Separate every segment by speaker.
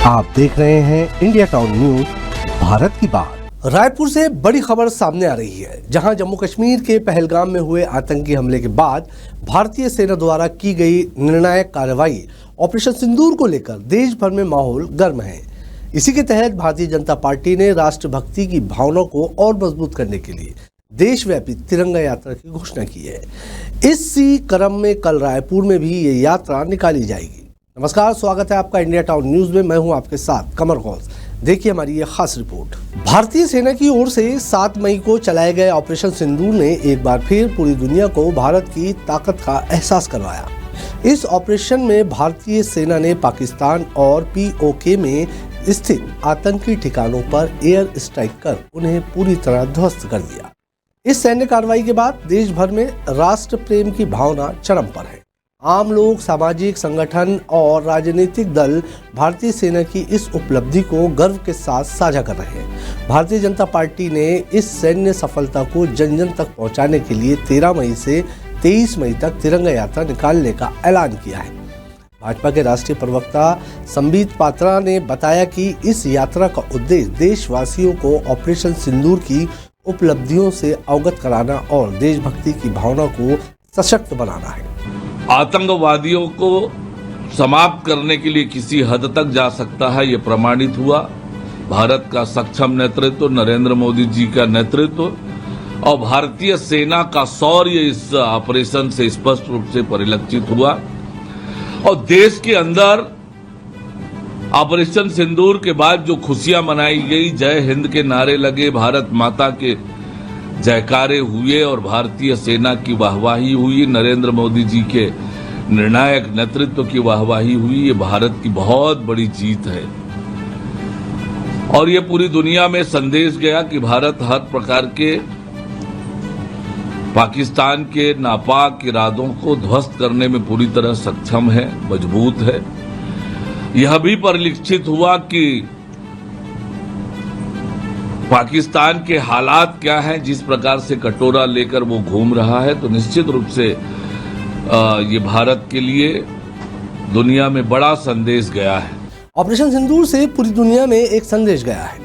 Speaker 1: आप देख रहे हैं इंडिया टाउन न्यूज, भारत की बात। रायपुर से बड़ी खबर सामने आ रही है, जहां जम्मू कश्मीर के पहलगाम में हुए आतंकी हमले के बाद भारतीय सेना द्वारा की गई निर्णायक कार्रवाई ऑपरेशन सिंदूर को लेकर देश भर में माहौल गर्म है। इसी के तहत भारतीय जनता पार्टी ने राष्ट्रभक्ति की भावना को और मजबूत करने के लिए देशव्यापी तिरंगा यात्रा की घोषणा की है। इसी क्रम में कल रायपुर में भी ये यात्रा निकाली जाएगी। नमस्कार, स्वागत है आपका इंडिया टाउन न्यूज में। मैं हूं आपके साथ कमर गौस। देखिए हमारी ये खास रिपोर्ट। भारतीय सेना की ओर से 7 मई को चलाए गए ऑपरेशन सिंदूर ने एक बार फिर पूरी दुनिया को भारत की ताकत का एहसास करवाया। इस ऑपरेशन में भारतीय सेना ने पाकिस्तान और POK में स्थित आतंकी ठिकानों पर एयर स्ट्राइक कर उन्हें पूरी तरह ध्वस्त कर दिया। इस सैन्य कार्रवाई के बाद देश भर में राष्ट्र प्रेम की भावना चरम पर है। आम लोग, सामाजिक संगठन और राजनीतिक दल भारतीय सेना की इस उपलब्धि को गर्व के साथ साझा कर रहे हैं। भारतीय जनता पार्टी ने इस सैन्य सफलता को जन जन तक पहुंचाने के लिए 13 मई से 23 मई तक तिरंगा यात्रा निकालने का ऐलान किया है। भाजपा के राष्ट्रीय प्रवक्ता संबित पात्रा ने बताया कि इस यात्रा का उद्देश्य देशवासियों को ऑपरेशन सिंदूर की उपलब्धियों से अवगत कराना और देशभक्ति की भावना को सशक्त बनाना है।
Speaker 2: आतंकवादियों को समाप्त करने के लिए किसी हद तक जा सकता है, ये प्रमाणित हुआ। भारत का सक्षम नेतृत्व, नरेंद्र मोदी जी का नेतृत्व और भारतीय सेना का शौर्य इस ऑपरेशन से स्पष्ट रूप से परिलक्षित हुआ। और देश के अंदर ऑपरेशन सिंदूर के बाद जो खुशियां मनाई गई, जय हिंद के नारे लगे, भारत माता के जयकारे हुए और भारतीय सेना की वाहवाही हुई, नरेंद्र मोदी जी के निर्णायक नेतृत्व की वाहवाही हुई, ये भारत की बहुत बड़ी जीत है। और ये पूरी दुनिया में संदेश गया कि भारत हर प्रकार के पाकिस्तान के नापाक इरादों को ध्वस्त करने में पूरी तरह सक्षम है, मजबूत है। यह भी परिलक्षित हुआ कि पाकिस्तान के हालात क्या हैं, जिस प्रकार से कटोरा लेकर वो घूम रहा है, तो निश्चित रूप से ये भारत के लिए दुनिया में बड़ा संदेश गया है।
Speaker 1: ऑपरेशन सिंदूर से पूरी दुनिया में एक संदेश गया है।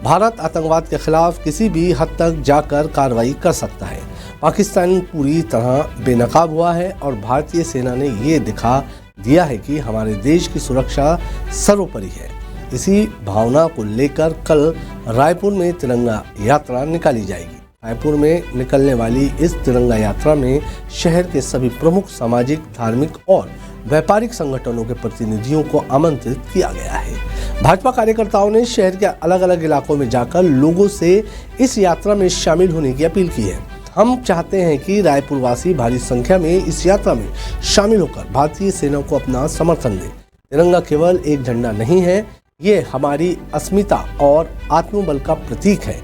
Speaker 1: भारत आतंकवाद के खिलाफ किसी भी हद तक जाकर कार्रवाई कर सकता है। पाकिस्तान पूरी तरह बेनकाब हुआ है और भारतीय सेना ने ये दिखा दिया है कि हमारे देश की सुरक्षा सर्वोपरि है। इसी भावना को लेकर कल रायपुर में तिरंगा यात्रा निकाली जाएगी। रायपुर में निकलने वाली इस तिरंगा यात्रा में शहर के सभी प्रमुख सामाजिक, धार्मिक और व्यापारिक संगठनों के प्रतिनिधियों को आमंत्रित किया गया है। भाजपा कार्यकर्ताओं ने शहर के अलग अलग इलाकों में जाकर लोगों से इस यात्रा में शामिल होने की अपील की है। हम चाहते हैं कि रायपुर वासी भारी संख्या में इस यात्रा में शामिल होकर भारतीय सेना को अपना समर्थन दें। तिरंगा केवल एक झंडा नहीं है, ये हमारी अस्मिता और आत्मबल का प्रतीक है।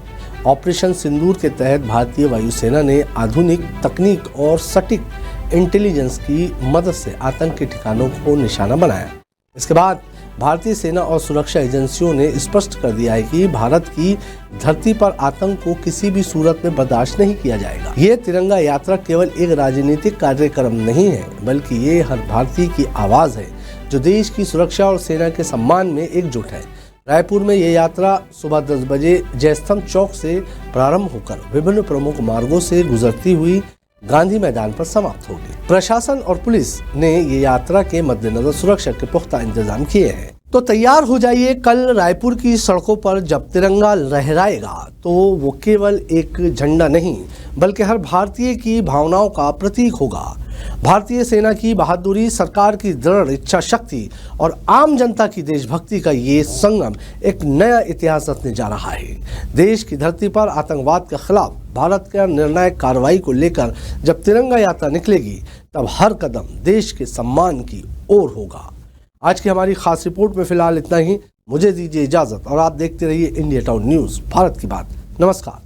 Speaker 1: ऑपरेशन सिंदूर के तहत भारतीय वायुसेना ने आधुनिक तकनीक और सटीक इंटेलिजेंस की मदद से आतंकी ठिकानों को निशाना बनाया। इसके बाद भारतीय सेना और सुरक्षा एजेंसियों ने स्पष्ट कर दिया है कि भारत की धरती पर आतंक को किसी भी सूरत में बर्दाश्त नहीं किया जाएगा। ये तिरंगा यात्रा केवल एक राजनीतिक कार्यक्रम नहीं है, बल्कि ये हर भारतीय की आवाज है जो देश की सुरक्षा और सेना के सम्मान में एकजुट है। रायपुर में ये यात्रा सुबह 10 बजे जयस्तंभ चौक से प्रारंभ होकर विभिन्न प्रमुख मार्गों से गुजरती हुई गांधी मैदान पर समाप्त होगी। प्रशासन और पुलिस ने ये यात्रा के मद्देनजर सुरक्षा के पुख्ता इंतजाम किए हैं। तो तैयार हो जाइए, कल रायपुर की सड़कों पर जब तिरंगा लहराएगा तो वो केवल एक झंडा नहीं, बल्कि हर भारतीय की भावनाओं का प्रतीक होगा। भारतीय सेना की बहादुरी, सरकार की दृढ़ इच्छा शक्ति और आम जनता की देशभक्ति का ये संगम एक नया इतिहास रचने जा रहा है। देश की धरती पर आतंकवाद के खिलाफ भारत का निर्णायक कार्रवाई को लेकर जब तिरंगा यात्रा निकलेगी, तब हर कदम देश के सम्मान की ओर होगा। आज की हमारी खास रिपोर्ट में फिलहाल इतना ही। मुझे दीजिए इजाजत और आप देखते रहिए इंडिया टाउन न्यूज, भारत की बात। नमस्कार।